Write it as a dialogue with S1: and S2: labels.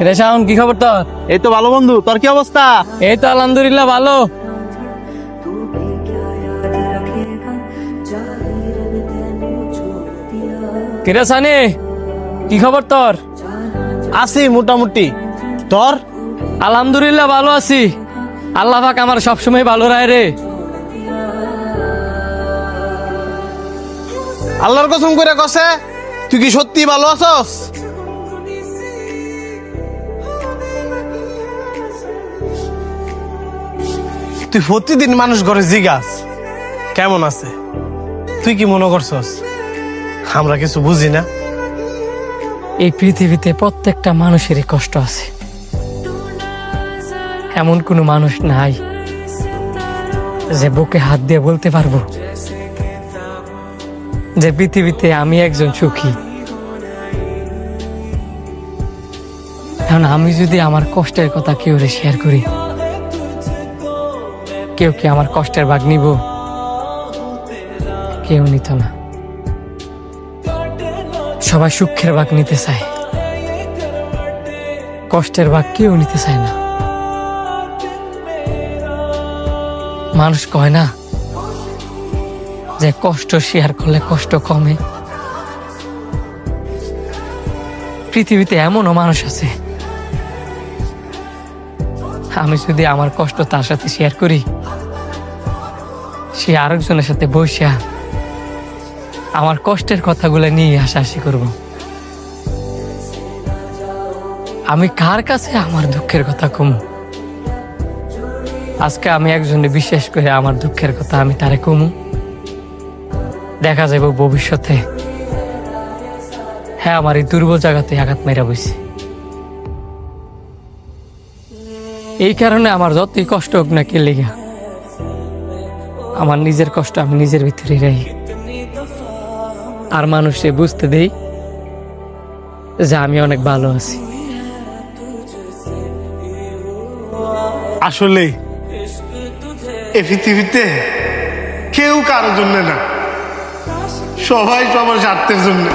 S1: রে শাওন, কি খবর তোর?
S2: এই তো ভালো বন্ধু, তোর কি অবস্থা?
S1: এই তো আলহামদুলিল্লাহ ভালো। কিরে সানি, কি খবর তোর?
S2: আছি মোটামুটি। তোর?
S1: আলহামদুলিল্লাহ ভালো আছি। আল্লাহ পাক আমার সবসময় ভালো রায় রে।
S2: আল্লাহর কসম করে কসে, তুই কি সত্যি ভালো আছস? তুই প্রতিদিন মানুষ ঘরে জিগাস কেমন আছে, তুই কি মনে করছস আমরা কিছু বুঝি না?
S1: এই পৃথিবীতে প্রত্যেকটা মানুষেরই কষ্ট আছে। এমন কোনো মানুষ নাই যে বুকে হাত দিয়ে বলতে পারবো যে পৃথিবীতে আমি একজন সুখী। এখন আমি যদি আমার কষ্টের কথা কেউ শেয়ার করি, কেউ কি আমার কষ্টের ভাগ নিব? কেউ নিত না। সবাই সুখের ভাগ নিতে চায়, কষ্টের ভাগ কেউ নিতে চায় না। মানুষ কয় না যে কষ্ট শেয়ার করলে কষ্ট কমে? পৃথিবীতে এমনও মানুষ আছে, আমি যদি আমার কষ্ট তার সাথে শেয়ার করি, সে আরেকজনের সাথে বসে আমার কষ্টের কথাগুলো নিয়ে হাসাহাসি করব। আমি কার কাছে আমার দুঃখের কথা কমু? আজকে আমি একজনে বিশ্বাস করে আমার দুঃখের কথা আমি তারে কমু, দেখা যাবে ভবিষ্যতে হ্যাঁ আমার এই দুর্বল জায়গাতে আঘাত মেরা বইছে। এই কারণে আমার যতই কষ্ট হোক না কে লেগা, আমার নিজের কষ্ট আমি নিজের ভিতরে রাখি, আর মানুষে বুঝতে দেই যে আমি অনেক ভালো আছি।
S2: আসলে এই পৃথিবীতে কেউ কারোর জন্য না, সবাই সবার স্বার্থের জন্য।